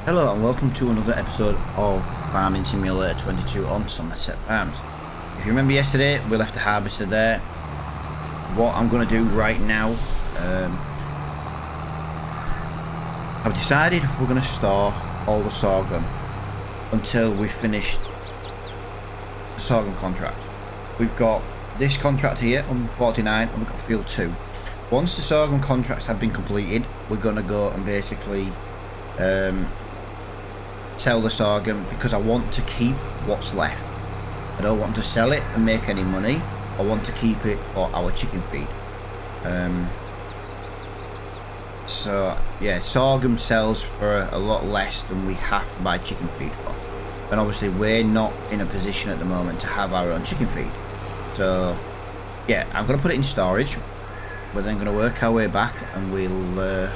Hello and welcome to another episode of Farming Simulator 22 on Somerset Farms. If you remember yesterday, we left the harvester there. What I'm going to do right now, I've decided we're going to store all the sorghum until we finish the sorghum contract. We've got this contract here on 49 and we've got field 2. Once the sorghum contracts have been completed, we're going to go and basically sell the sorghum, because I want to keep what's left. I don't want to sell it and make any money. I want to keep it for our chicken feed. So yeah, sorghum sells for a lot less than we have to buy chicken feed for, and obviously we're not in a position at the moment to have our own chicken feed. So yeah, I'm going to put it in storage. We're then going to work our way back and we'll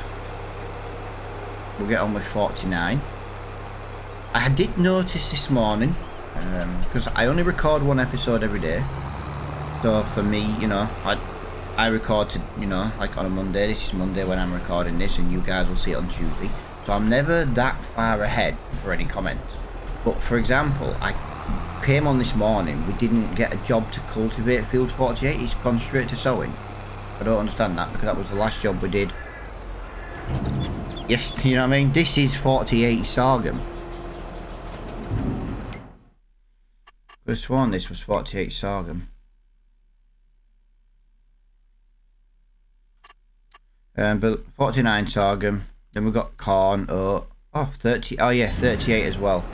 get on with 49. I did notice this morning, because I only record one episode every day, so for me, you know, I record to, you know, like on a Monday. This is Monday when I'm recording this, and you guys will see it on Tuesday, so I'm never that far ahead for any comments. But for example, I came on this morning, we didn't get a job to cultivate field 48, it's gone straight to sowing. I don't understand that, because that was the last job we did. Yes, you know what I mean? This is 48 sorghum. I could have sworn this was 48 sorghum. But 49 sorghum. Then we've got corn, oat. Oh, 30. Oh yeah, 38 as well.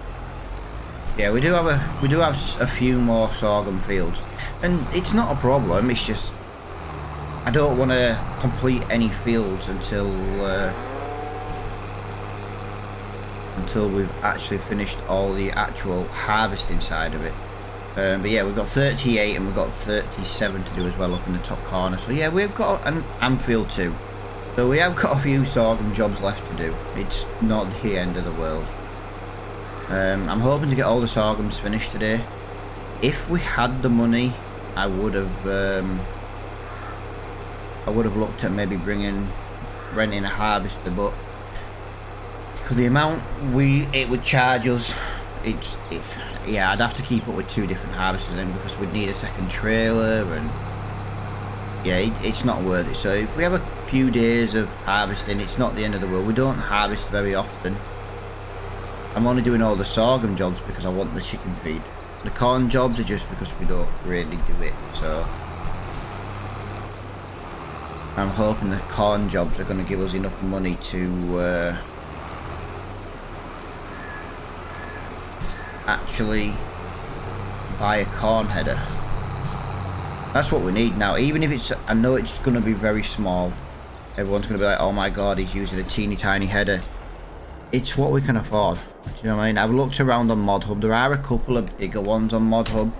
Yeah, we do have a few more sorghum fields, and it's not a problem. It's just I don't want to complete any fields until we've actually finished all the actual harvesting side of it. But yeah, we've got 38 and we've got 37 to do as well up in the top corner. So yeah, we've got an field 2. So we have got a few sorghum jobs left to do. It's not the end of the world. I'm hoping to get all the sorghums finished today. If we had the money, I would have looked at maybe renting a harvester, but for the amount it would charge us, yeah, I'd have to keep up with 2 different harvesters then, because we'd need a second trailer, and yeah, it's not worth it. So if we have a few days of harvesting, it's not the end of the world. We don't harvest very often. I'm only doing all the sorghum jobs because I want the chicken feed. The corn jobs are just because we don't really do it. So I'm hoping the corn jobs are going to give us enough money to actually buy a corn header. That's what we need now. Even if it's, I know it's going to be very small. Everyone's going to be like, oh my god, he's using a teeny tiny header. It's what we can afford. Do you know what I mean? I've looked around on Mod Hub. There are a couple of bigger ones on Mod Hub,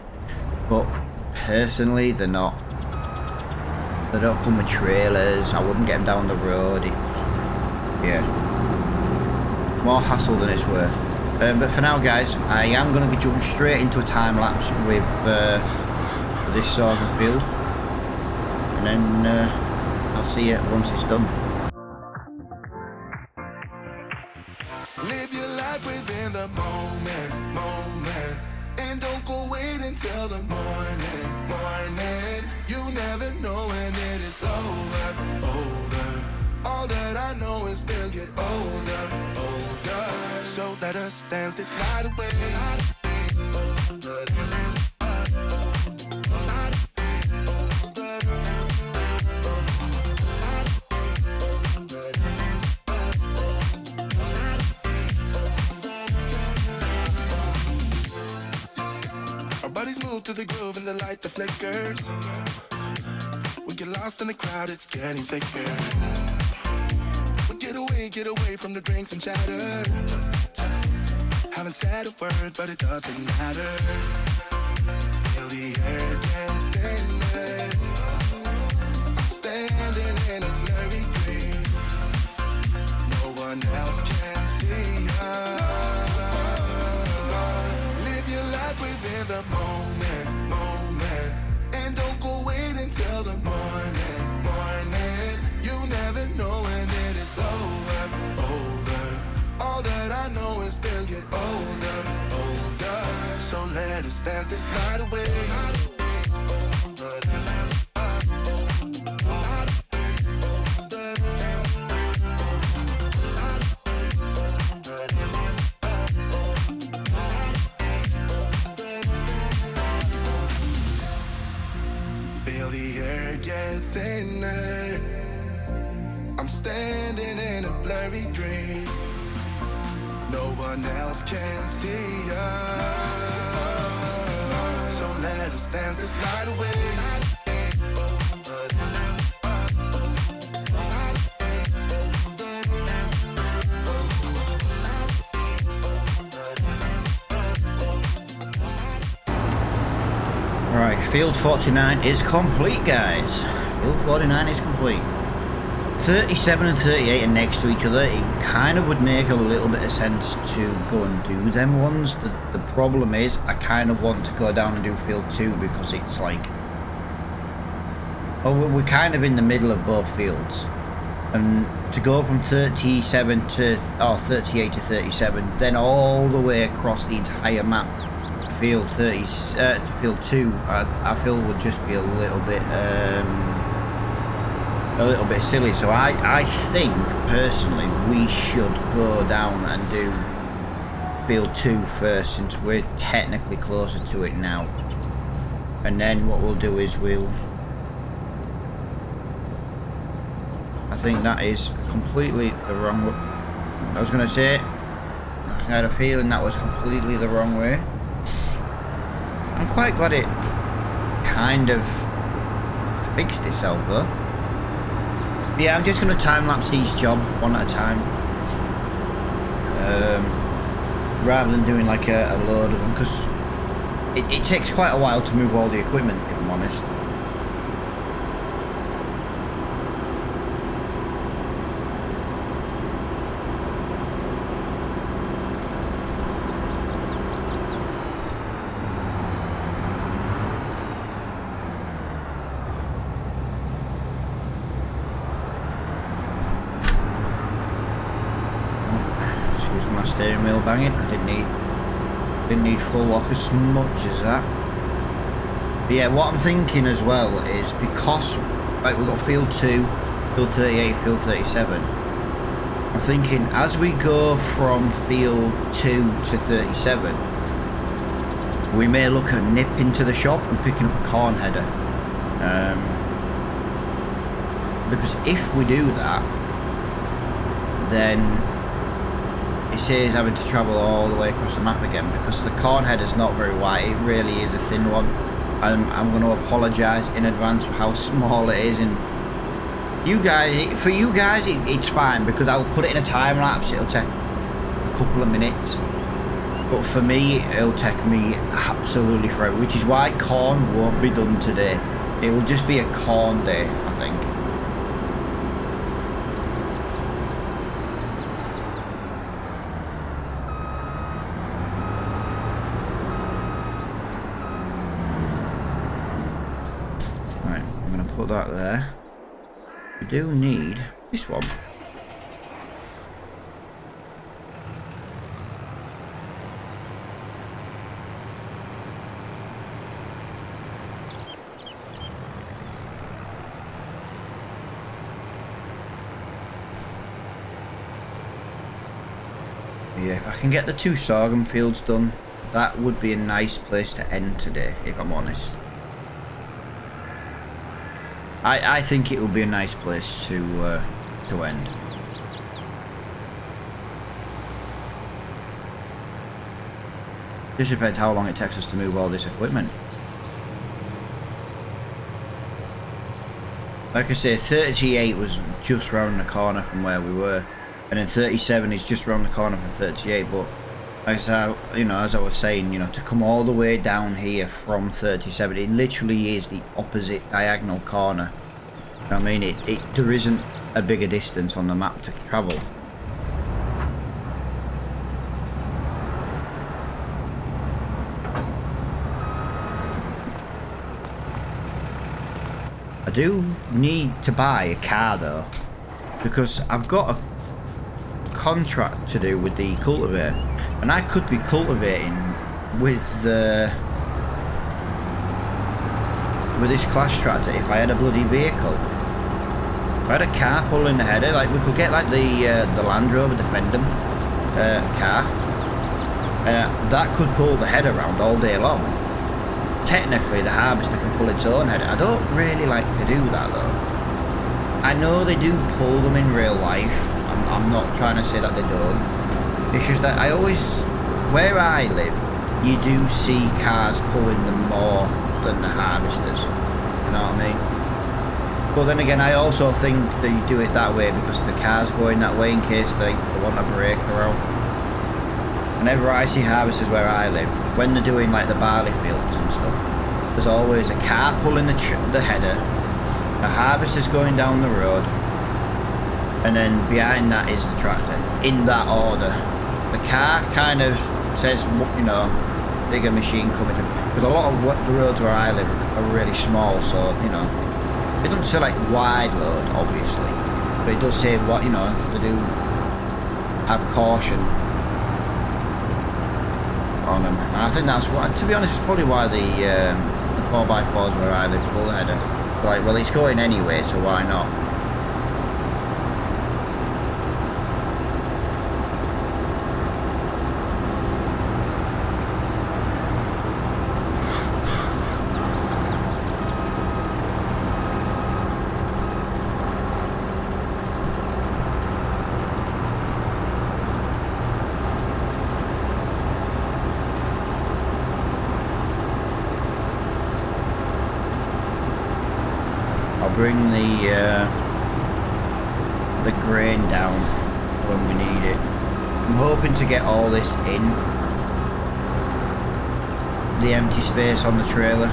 but personally they're not. They don't come with trailers. I wouldn't get them down the road. Yeah, more hassle than it's worth. But for now, guys, I am going to jump straight into a time lapse with this sorghum field, and then I'll see you once it's done. Live your life within the moment, and don't go wait until the morning. You never know when it is over. All that I know is we'll get older. So let us dance this night away. Our bodies move to the groove and the light that flickers. We get lost in the crowd, it's getting thicker. We get away from the drinks and chatter. Haven't said a word, but it doesn't matter. Feel the air get thinner. I'm standing in a blurry dream. No one else can see us. Live your life within the moment, and don't go wait until the morning. You never know when it is over. All that I know get older, older. So let us dance this night away. Feel the air get thinner. I'm standing in a blurry dream. No one else can see us. So let us dance this night away. Right, field 49 is complete, guys. Field 49 is complete. 37 and 38 are next to each other. It kind of would make a little bit of sense to go and do them ones. The problem is I kind of want to go down and do field 2 because it's like, well, we're kind of in the middle of both fields, and to go from 37 to 38 to 37, then all the way across the entire map to field 30 to field 2, I feel would just be a little bit silly. So I think personally we should go down and do field 2 first, since we're technically closer to it now, and then what we'll do is I think that is completely the wrong way. I was going to say, I had a feeling that was completely the wrong way. I'm quite glad it kind of fixed itself though. Yeah, I'm just going to time-lapse each job one at a time, rather than doing like a load of them, because it takes quite a while to move all the equipment, if I'm honest. Steering wheel banging. I didn't need full lock as much as that. But yeah, what I'm thinking as well is, because like we've got field 2, field 38, field 37, I'm thinking as we go from field 2 to 37, we may look at nipping to the shop and picking up a corn header, because if we do that, then it saves having to travel all the way across the map again, because the corn header's not very wide. It really is a thin one. I'm going to apologise in advance for how small it is, and for you guys it's fine, because I'll put it in a time lapse. It'll take a couple of minutes, but for me it'll take me absolutely forever, which is why corn won't be done today. It will just be a corn day, I think. Put that there. We do need this one. Yeah, if I can get the 2 sorghum fields done, that would be a nice place to end today, if I'm honest. I think it will be a nice place to end. Just depends how long it takes us to move all this equipment. Like I say, 38 was just round the corner from where we were, and then 37 is just round the corner from 38. But as I was saying, to come all the way down here from 37, it literally is the opposite diagonal corner. I mean, there isn't a bigger distance on the map to travel. I do need to buy a car though, because I've got a contract to do with the cultivator. And I could be cultivating with this class tractor if I had a bloody vehicle. If I had a car pulling the header, like we could get like the Land Rover Defender car. That could pull the header around all day long. Technically the harvester can pull its own header. I don't really like to do that though. I know they do pull them in real life. I'm not trying to say that they don't. It's just that I always, where I live, you do see cars pulling them more than the harvesters. You know what I mean? But then again, I also think that you do it that way because the car's going that way in case they want a breaker out. Whenever I see harvesters where I live, when they're doing like the barley fields and stuff, there's always a car pulling the header, the harvester's going down the road, and then behind that is the tractor, in that order. The car kind of says, you know, bigger machine coming in, because a lot of the roads where I live are really small, so, you know, it doesn't say like wide load, obviously, but it does say what, you know, they do have caution on them. And I think that's what, to be honest, it's probably why the 4x4s where I live pull the header. Like, well, it's going anyway, so why not? Bring the grain down when we need it. I'm hoping to get all this in the empty space on the trailer.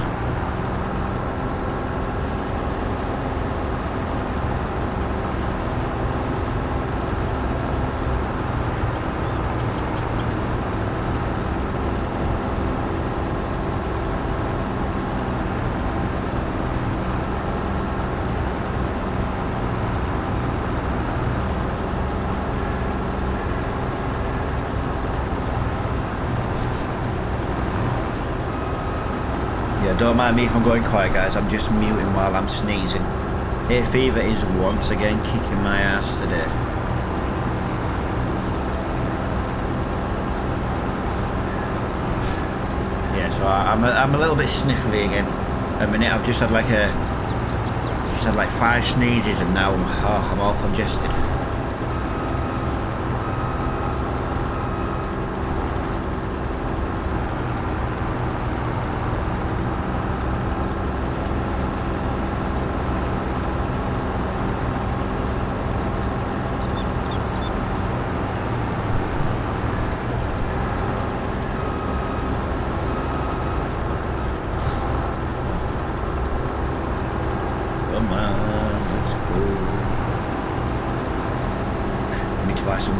Don't mind me if I'm going quiet, guys. I'm just muting while I'm sneezing. Hay fever is once again kicking my ass today. Yeah, so I'm a little bit sniffly again. A minute, I've just had like 5 sneezes and now I'm all congested.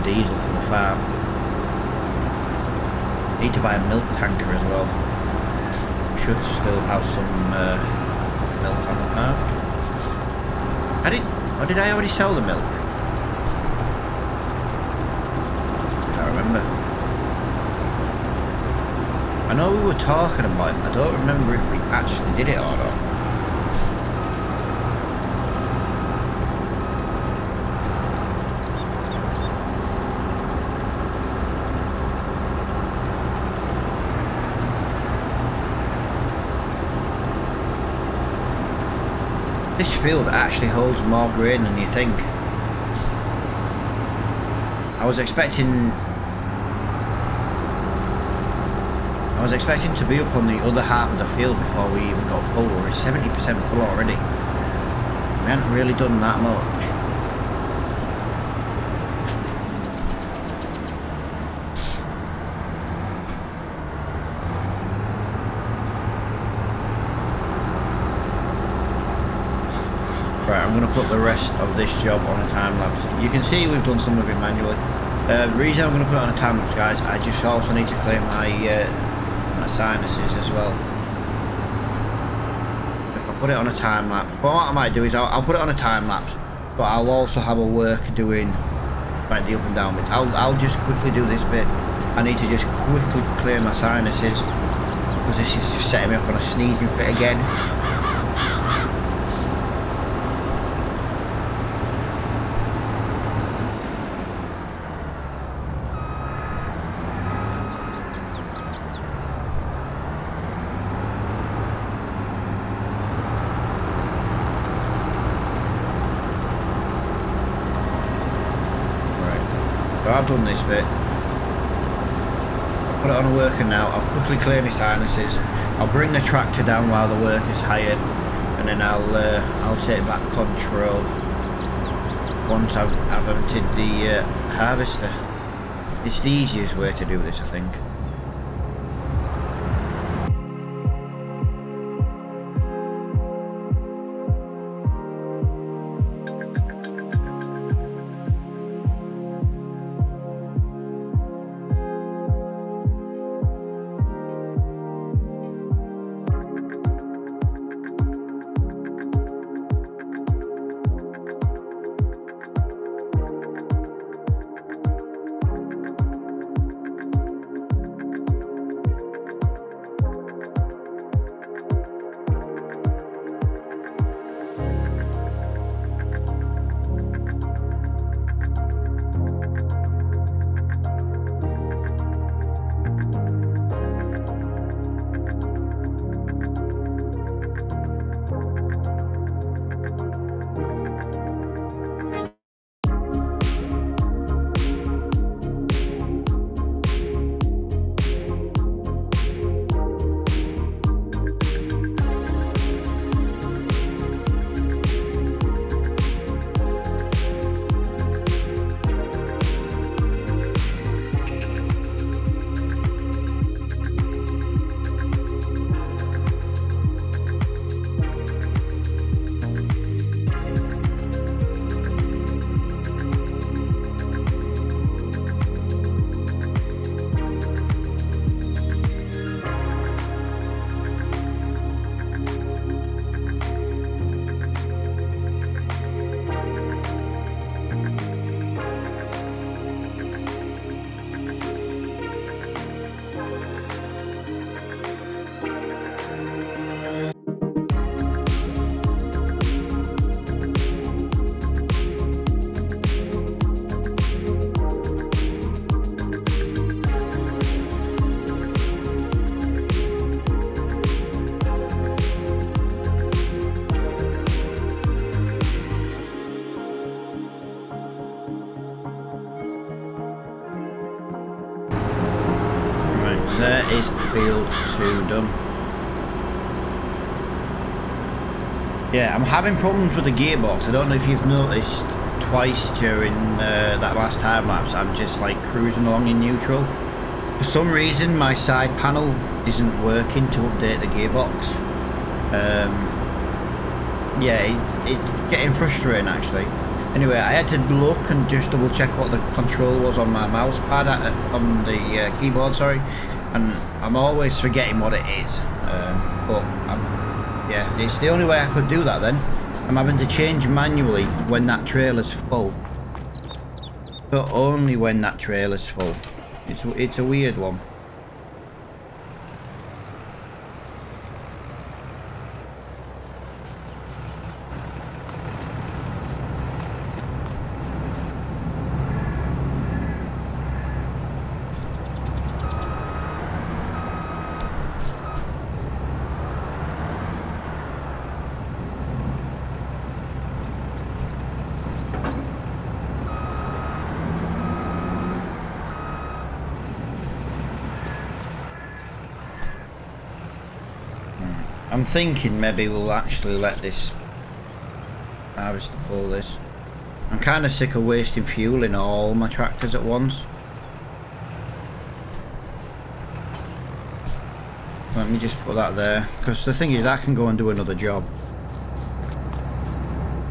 Diesel for the farm. Need to buy a milk tanker as well. Should still have some milk on the farm. Or did I already sell the milk? Can't remember. I know we were talking about it. I don't remember if we actually did it or not. This field actually holds more grain than you think. I was expecting to be up on the other half of the field before we even got full. We're 70% full already. We haven't really done that much. Right, I'm going to put the rest of this job on a time lapse. You can see we've done some of it manually. The reason I'm going to put it on a time lapse, guys, I just also need to clear my my sinuses as well. If I put it on a time lapse, but what I might do is I'll put it on a time lapse, but I'll also have a work doing like the up and down bit. I'll just quickly do this bit I need to just quickly clear my sinuses, because this is just setting me up on a sneezing fit again. So I've done this bit. I'll put it on a worker now. I'll quickly clear my sinuses. I'll bring the tractor down while the worker's hired, and then I'll take back control once I've emptied the harvester. It's the easiest way to do this, I think. There is field 2 done. Yeah, I'm having problems with the gearbox. I don't know if you've noticed twice during that last time lapse, I'm just like cruising along in neutral. For some reason my side panel isn't working to update the gearbox. Yeah, it's getting frustrating actually. Anyway, I had to look and just double check what the control was on my mouse pad, on the keyboard, sorry. And I'm always forgetting what it is, but yeah, it's the only way I could do that then. I'm having to change manually when that trailer's full, but only when that trailer's full. It's a weird one. I'm thinking maybe we'll actually let this harvester pull this. I'm kind of sick of wasting fuel in all my tractors at once. Let me just put that there, because the thing is I can go and do another job.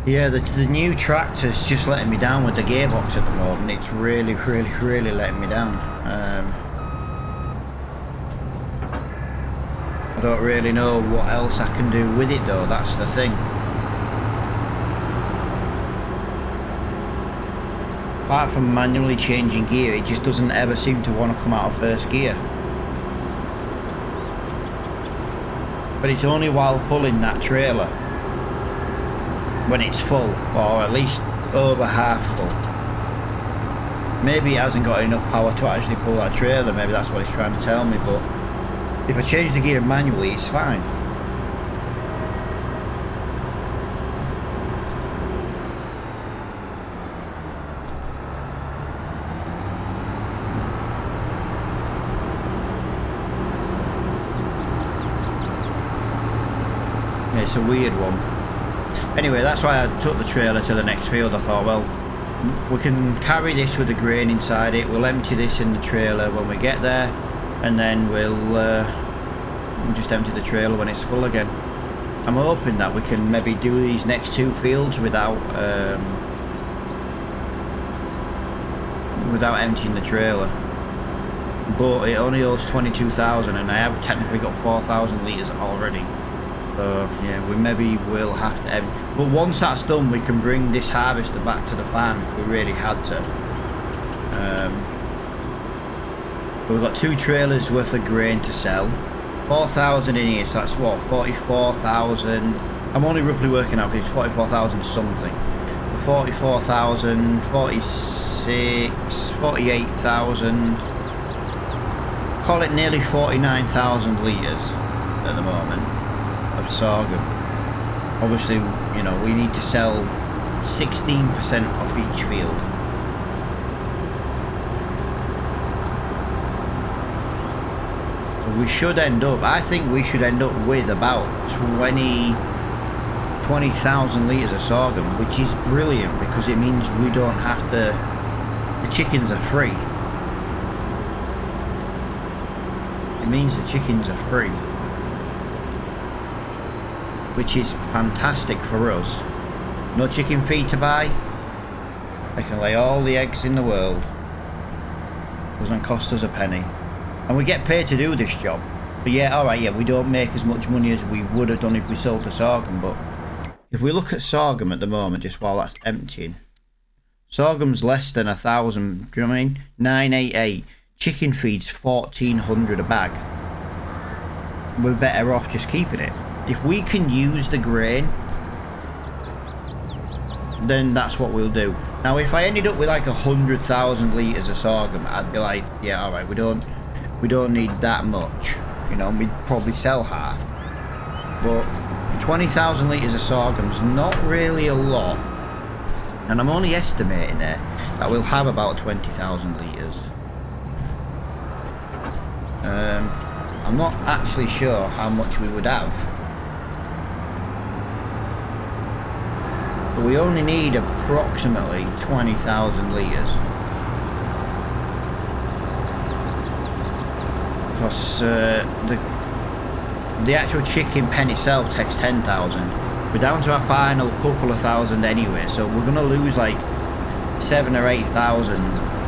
Yeah, the new tractor's just letting me down with the gearbox at the moment. It's really letting me down. I don't really know what else I can do with it though, that's the thing. apart from manually changing gear, it just doesn't ever seem to want to come out of first gear. But it's only while pulling that trailer when it's full, or at least over half full. Maybe it hasn't got enough power to actually pull that trailer, maybe that's what it's trying to tell me, but if I change the gear manually, it's fine. Yeah, it's a weird one. Anyway, that's why I took the trailer to the next field. I thought, well, we can carry this with the grain inside it, we'll empty this in the trailer when we get there, and then we'll just empty the trailer when it's full again. I'm hoping that we can maybe do these next two fields without emptying the trailer, but it only holds 22,000 and I have technically got 4,000 litres already. So yeah, we maybe will have to but once that's done, we can bring this harvester back to the farm if we really had to. But we've got 2 trailers worth of grain to sell, 4,000 in here, so that's what, 44,000. I'm only roughly working out because it's 44,000 something. 44,000, 46, 48,000. Call it nearly 49,000 litres at the moment of sorghum. Obviously, you know, we need to sell 16% off each field. So we should end up, I think we should end up with about 20,000 litres of sorghum, which is brilliant because it means we don't have to, the chickens are free. It means the chickens are free, which is fantastic for us. No chicken feed to buy. They can lay all the eggs in the world. Doesn't cost us a penny. And we get paid to do this job. But yeah, alright, yeah, we don't make as much money as we would have done if we sold the sorghum, but if we look at sorghum at the moment, just while that's emptying, sorghum's less than 1,000, do you know what I mean? 988. Chicken feed's 1,400 a bag. We're better off just keeping it. If we can use the grain, then that's what we'll do. Now, if I ended up with like 100,000 litres of sorghum, I'd be like, yeah, all right, we don't need that much. You know, we'd probably sell half. But 20,000 litres of sorghum's not really a lot, and I'm only estimating there that we'll have about 20,000 litres. I'm not actually sure how much we would have. But we only need approximately 20,000 litres. Because the actual chicken pen itself takes 10,000. We're down to our final couple of thousand anyway, so we're going to lose like 7,000 or 8,000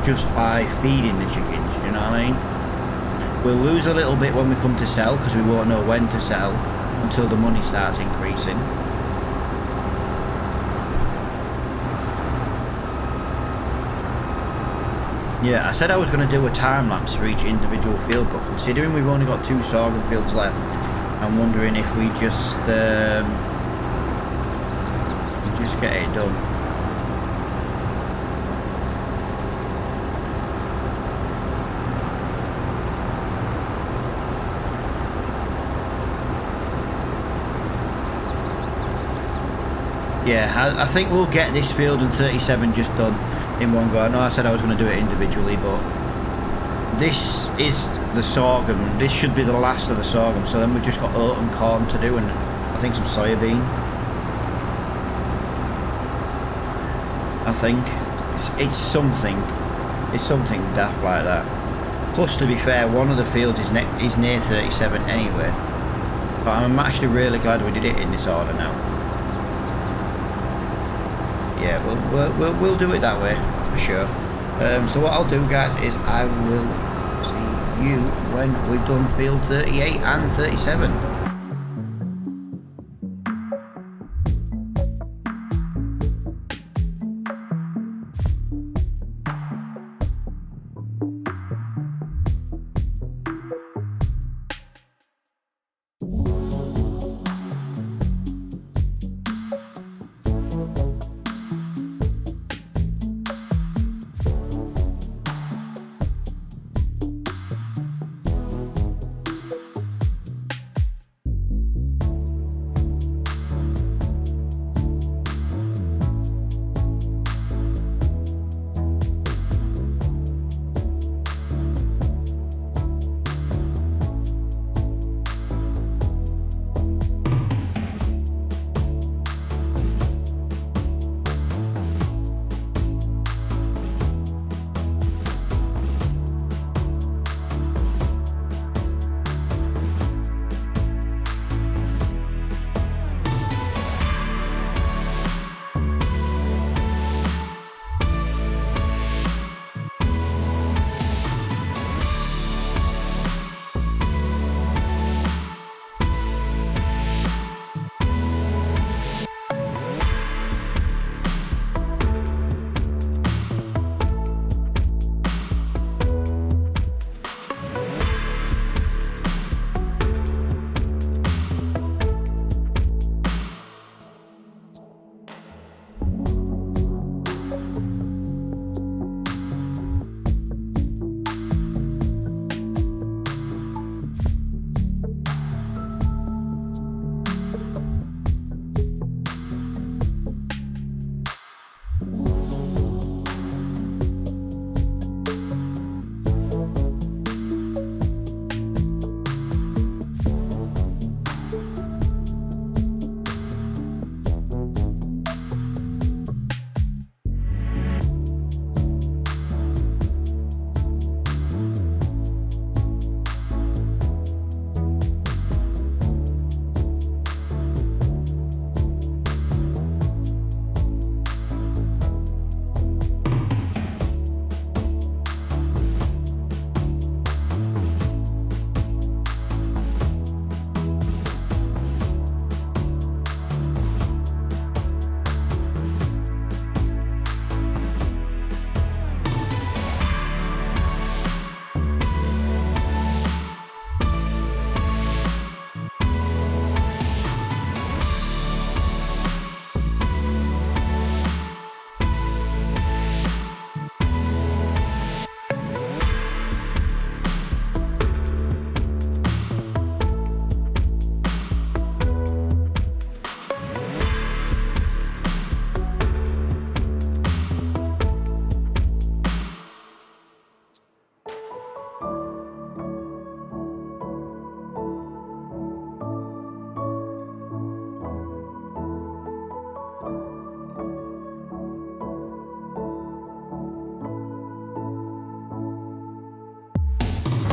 just by feeding the chickens, you know what I mean? We'll lose a little bit when we come to sell because we won't know when to sell until the money starts increasing. Yeah, I said I was going to do a time lapse for each individual field, but considering we've only got 2 sorghum fields left, I'm wondering if we just get it done. Yeah, I think we'll get this field and 37 just done in one go. I know I said I was going to do it individually, but this is the sorghum. This should be the last of the sorghum, so then we've just got oat and corn to do, and I think some soybean. I think it's something daft like that. Plus, to be fair, one of the fields is near 37 anyway, but I'm actually really glad we did it in this order now. Yeah, we'll do it that way for sure. So what I'll do, guys, is I will see you when we've done field 38 and 37.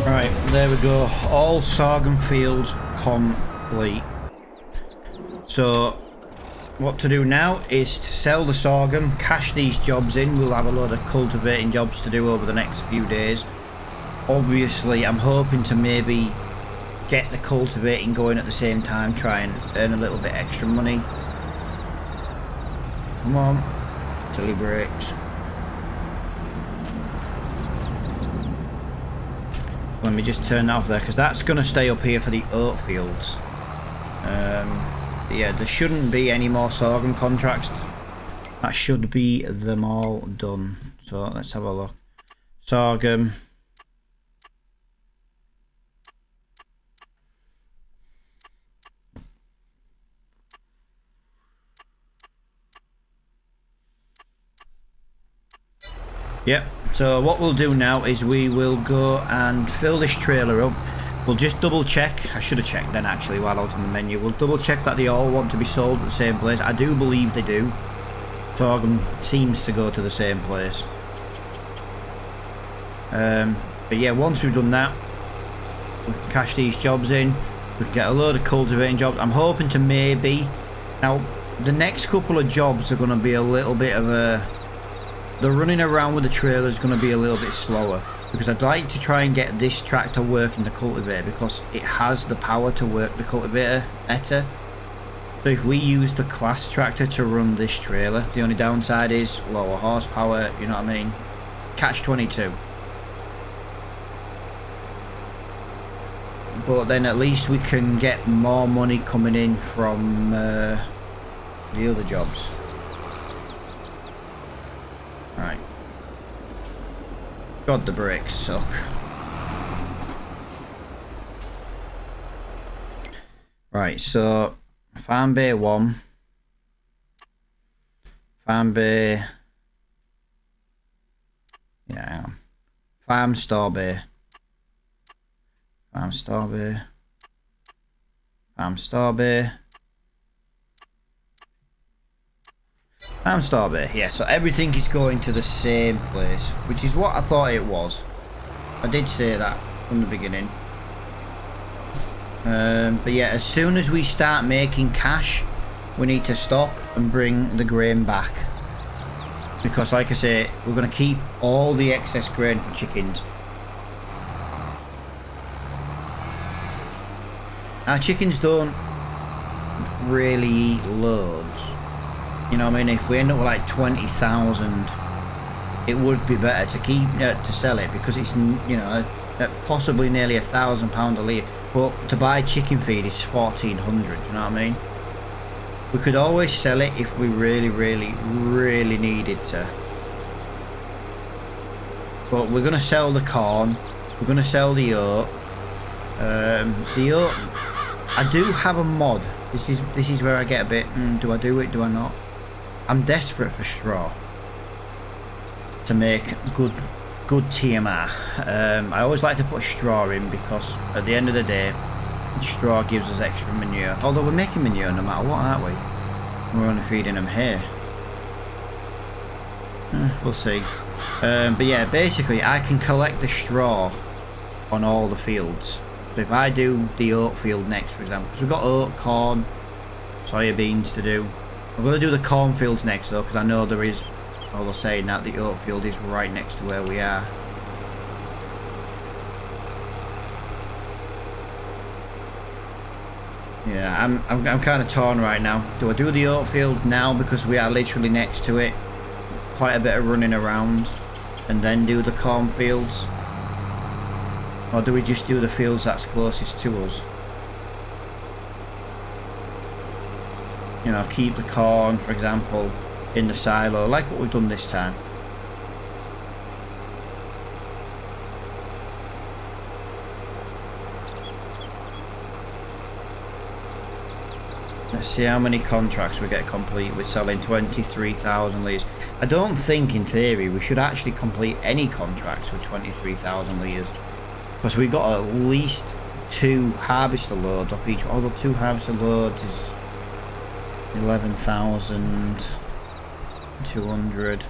Right, there we go. All sorghum fields complete. So what to do now is to sell the sorghum, cash these jobs in. We'll have a load of cultivating jobs to do over the next few days. Obviously, I'm hoping to maybe get the cultivating going at the same time, try and earn a little bit extra money. Come on, till he breaks. Let me just turn that off there, because that's going to stay up here for the oat fields. Yeah, there shouldn't be any more sorghum contracts. That should be them all done. So let's have a look. Sorghum. Yep, so what we'll do now is we will go and fill this trailer up. We'll just double check. I should have checked then actually while I was on the menu. We'll double check that they all want to be sold at the same place. I do believe they do. Sorghum seems to go to the same place. But yeah, once we've done that, we can cash these jobs in. We can get a load of cultivating jobs. I'm hoping to maybe... Now, the next couple of jobs are going to be a little bit of a... The running around with the trailer is going to be a little bit slower, because I'd like to try and get this tractor working the cultivator, because it has the power to work the cultivator better. So if we use the class tractor to run this trailer, the only downside is lower horsepower, you know what I mean? Catch 22. But then at least we can get more money coming in from the other jobs. Right. God, the brakes suck. Right, so Farm Bay 1. Farm Bay... Yeah, hang on. Farm Store Bay. Farm Store Bay. Farm Store Bay. Farm Store Bay, yeah, so everything is going to the same place, which is what I thought it was. I did say that from the beginning. But yeah, as soon as we start making cash, we need to stop and bring the grain back. Because like I say, we're going to keep all the excess grain for chickens. Our chickens don't really eat loads. You know what I mean? If we end up with like 20,000, it would be better to keep to sell it, because it's, you know, possibly nearly £1,000 a litre. But to buy chicken feed is 1,400. You know what I mean? We could always sell it if we really needed to. But we're gonna sell the corn. We're gonna sell the oat. The oat. I do have a mod. This is where I get a bit. Do I do it? Do I not? I'm desperate for straw to make good TMR. I always like to put straw in, because at the end of the day, straw gives us extra manure. Although we're making manure no matter what, aren't we? We're only feeding them hay. We'll see. But yeah, basically I can collect the straw on all the fields. So if I do the oat field next, for example, because we've got oat, corn, soybeans to do. I'm going to do the cornfields next though, because I know there is, although saying that, the oat field is right next to where we are. Yeah, I'm kind of torn right now. Do I do the oat field now, because we are literally next to it? Quite a bit of running around, and then do the cornfields? Or do we just do the fields that's closest to us? You know, keep the corn, for example, in the silo, like what we've done this time. Let's see how many contracts we get complete with selling 23,000 litres. I don't think, in theory, we should actually complete any contracts with 23,000 litres, because we got at least 2 harvester loads up each. Although 2 harvester loads is 11,200.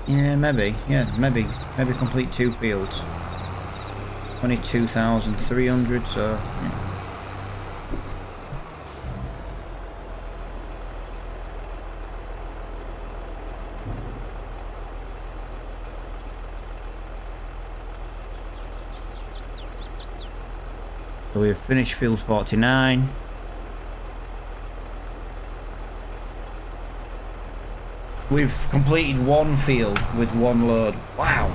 Yeah, maybe. Yeah, maybe complete 2 fields. 22,300, so yeah. So we've finished field 49. We've completed one field with one load. Wow.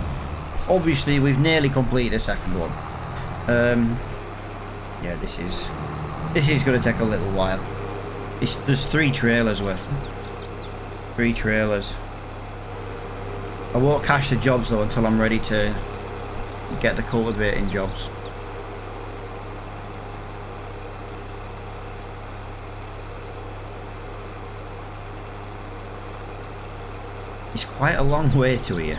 Obviously, we've nearly completed the second one. Yeah, this is going to take a little while. There's 3 trailers worth. 3 trailers. I won't cash the jobs though until I'm ready to get the cultivating jobs. It's quite a long way to here.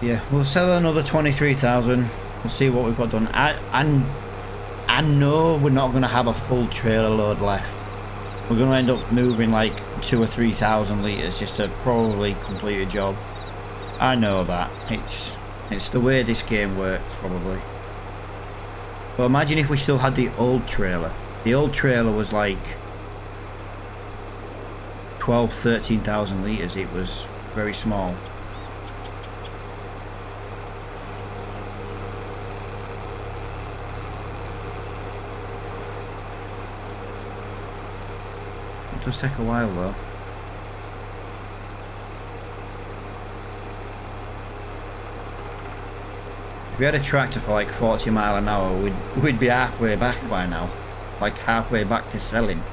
Yeah, we'll sell another 23,000. We'll see what we've got done. I know we're not going to have a full trailer load left. We're going to end up moving like 2,000 or 3,000 litres just to probably complete a job. I know that. It's the way this game works, probably. But imagine if we still had the old trailer. The old trailer was like 12,000, 13,000 litres. It was very small. It does take a while though. If we had a tractor for like 40 mile an hour, we'd be halfway back by now. Like halfway back to selling.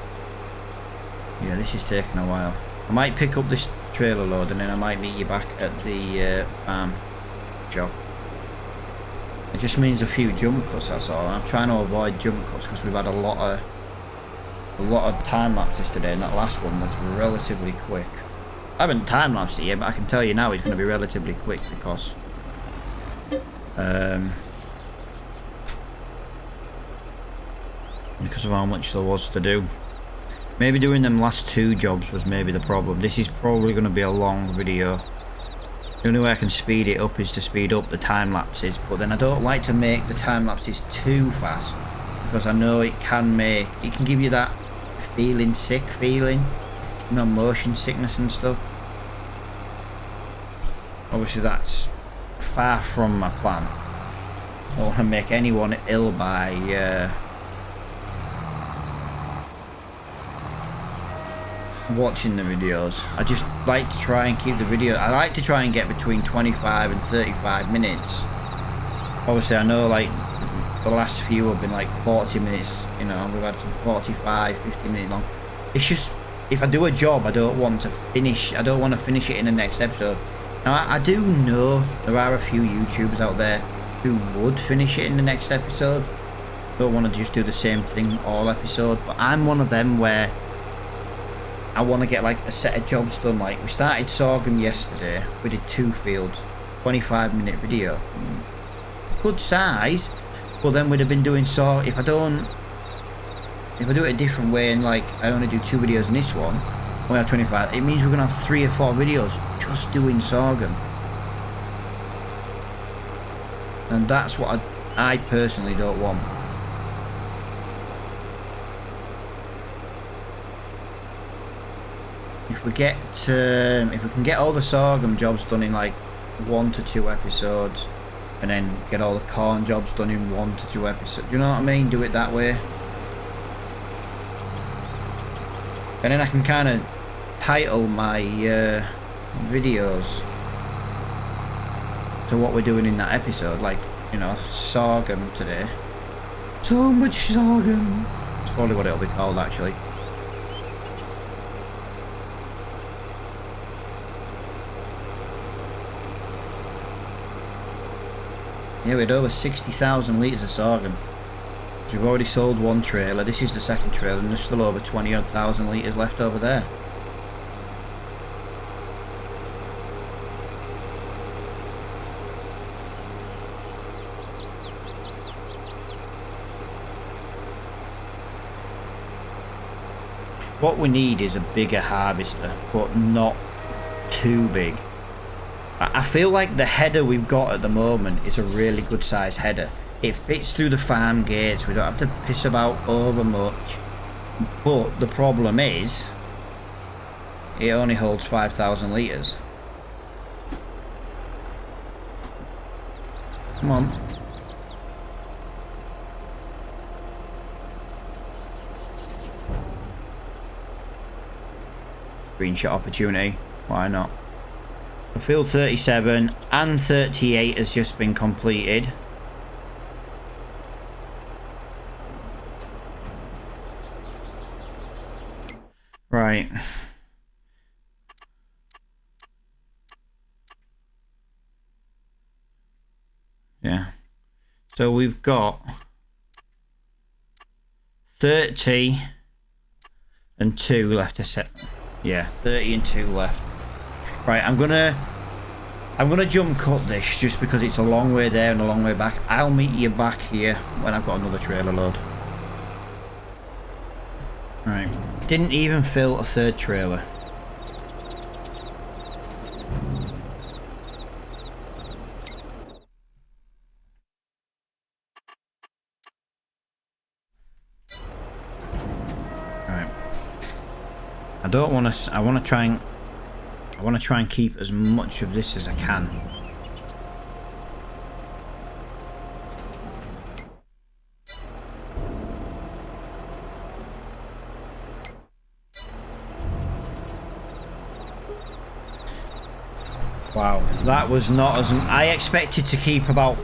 Yeah, this is taking a while. I might pick up this trailer load and then I might meet you back at the farm job. It just means a few jump cuts, that's all. I'm trying to avoid jump cuts because we've had a lot of time lapses today, and that last one was relatively quick. I haven't time lapsed it yet, but I can tell you now it's going to be relatively quick because of how much there was to do. Maybe doing them last 2 jobs was maybe the problem. This is probably going to be a long video. The only way I can speed it up is to speed up the time lapses, but then I don't like to make the time lapses too fast because I know it can give you that sick feeling, you know, motion sickness and stuff. Obviously that's far from my plan. I don't want to make anyone ill by watching the videos. I just like to try and keep the video. I like to try and get between 25 and 35 minutes. Obviously I know like the last few have been like 40 minutes, you know, we've had some 45, 50 minutes long. It's just, if I do a job, I don't want to finish it in the next episode. Now, I do know there are a few YouTubers out there who would finish it in the next episode. Don't want to just do the same thing all episode, but I'm one of them where I want to get like a set of jobs done. Like we started Sorghum yesterday, we did 2 fields, 25-minute video. Good size. Well, then we'd have been doing if I do it a different way and like I only do 2 videos in this one, we have 25, it means we're gonna have 3 or 4 videos just doing Sorghum. And that's what I personally don't want. If we can get all the Sorghum jobs done in like 1 to 2 episodes, and then get all the corn jobs done in 1 to 2 episodes. You know what I mean? Do it that way. And then I can kind of title my videos to what we're doing in that episode. Like, you know, Sorghum today. So much Sorghum. That's probably what it'll be called actually. Yeah, we had over 60,000 litres of Sorghum. We've already sold one trailer. This is the second trailer, and there's still over 20,000 litres left over there. What we need is a bigger harvester, but not too big. I feel like the header we've got at the moment is a really good size header. It fits through the farm gates, we don't have to piss about over much. But the problem is, it only holds 5,000 litres. Come on. Screenshot opportunity, why not? Field 37 and 38 has just been completed. Right. Yeah. So we've got 30 and 2 left to set. Yeah, 30 and 2 left. Right, I'm gonna jump cut this just because it's a long way there and a long way back. I'll meet you back here when I've got another trailer load. Right, didn't even fill a third trailer. Right, I don't want to. I want to try and keep as much of this as I can. Wow, that was not as... I expected to keep about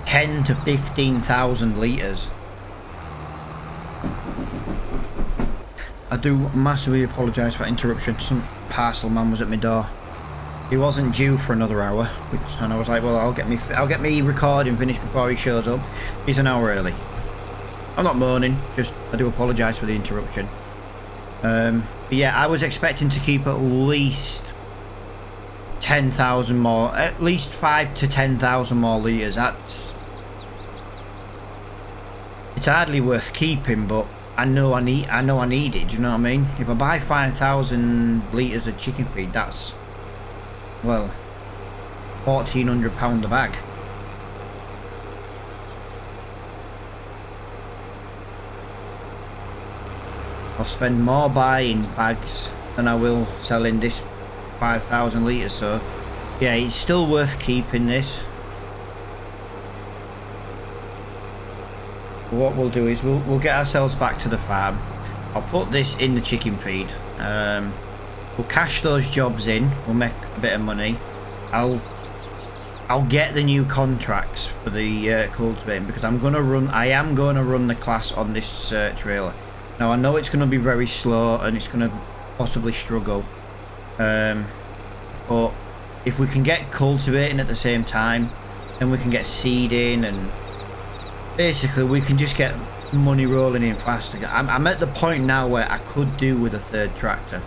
10 to 15,000 litres. I do massively apologise for that interruption. Some parcel man was at my door. He wasn't due for another hour, and I was like, well, I'll get me recording finished before he shows up. He's an hour early. I'm not moaning, just I do apologise for the interruption. But yeah, I was expecting to keep at least 10,000 more, at least 5 to 10,000 more litres. It's hardly worth keeping, but I know I need it, do you know what I mean? If I buy 5,000 litres of chicken feed, that's, well, £1,400 a bag. I'll spend more buying bags than I will selling this 5,000 litres, so yeah, it's still worth keeping this. What we'll do is we'll get ourselves back to the farm. I'll put this in the chicken feed. We'll cash those jobs in. We'll make a bit of money. I'll get the new contracts for the cultivating because I am going to run the class on this trailer. Now I know it's going to be very slow and it's going to possibly struggle. But if we can get cultivating at the same time, then we can get seeding and basically we can just get money rolling in faster. I'm at the point now where I could do with a third tractor,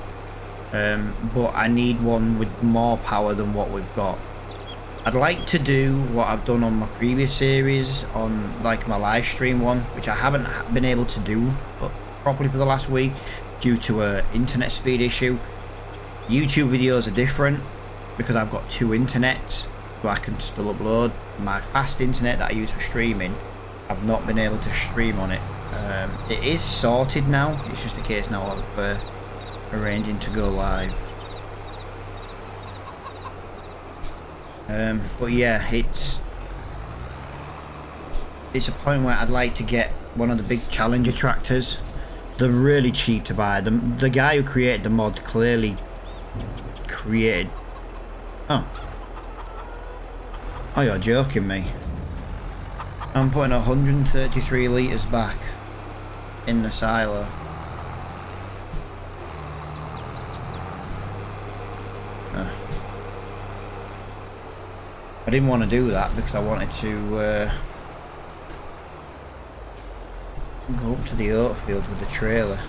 but I need one with more power than what we've got. I'd like to do what I've done on my previous series, on like my live stream one, which I haven't been able to do properly for the last week due to a internet speed issue. YouTube videos are different because I've got 2 internets, so I can still upload. My fast internet that I use for streaming, I've not been able to stream on it. It is sorted now, it's just a case now of arranging to go live. But yeah, it's a point where I'd like to get one of the big Challenger tractors. They're really cheap to buy. The guy who created the mod clearly created... Oh, you're joking me. I'm putting 133 litres back in the silo. I didn't want to do that because I wanted to Go up to the oat field with the trailer.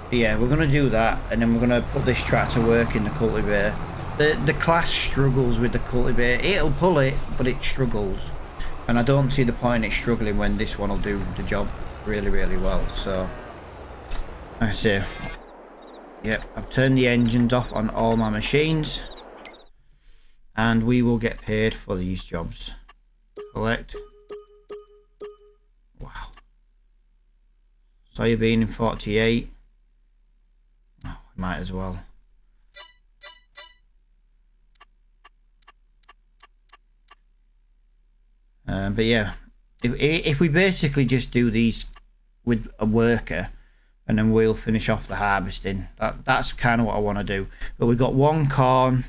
But yeah, we're going to do that, and then we're going to put this tractor to work in the cultivator. The class struggles with the cultivator. It'll pull it, but it struggles. And I don't see the point in it struggling when this one will do the job really, really well. So, like I say, yep, I've turned the engines off on all my machines. And we will get paid for these jobs. Collect. Wow. Soybean in 48. Oh, we might as well. But yeah, if we basically just do these with a worker, and then we'll finish off the harvesting. That's kind of what I want to do. But we've got 1 corn,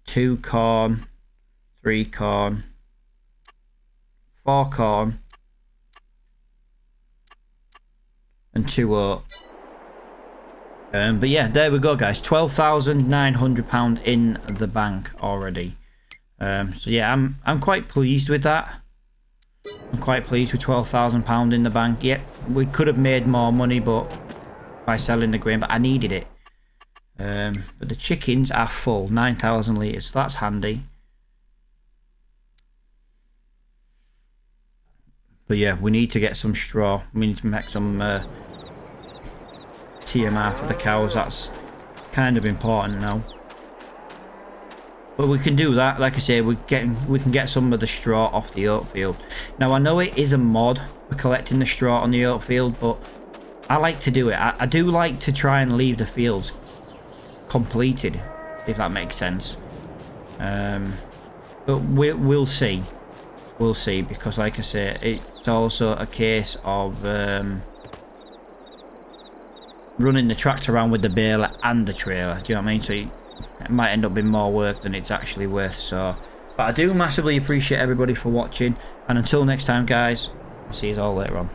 2 corn, 3 corn, 4 corn, and 2 oat. But yeah, there we go, guys. £12,900 in the bank already. So yeah, I'm quite pleased with that. I'm quite pleased with £12,000 in the bank. Yep, we could have made more money, but by selling the grain, but I needed it. But the chickens are full, 9,000 litres, so that's handy. But yeah, we need to get some straw. We need to make some TMR for the cows. That's kind of important now. But we can do that. Like I say, we can get some of the straw off the oat field. Now I know it is a mod for collecting the straw on the oat field, but I like to do it. I do like to try and leave the fields completed, if that makes sense. But we'll see. We'll see, because like I say, it's also a case of running the tractor around with the baler and the trailer. Do you know what I mean? So it might end up being more work than it's actually worth. So, but I do massively appreciate everybody for watching, and until next time, guys, I'll see you all later on.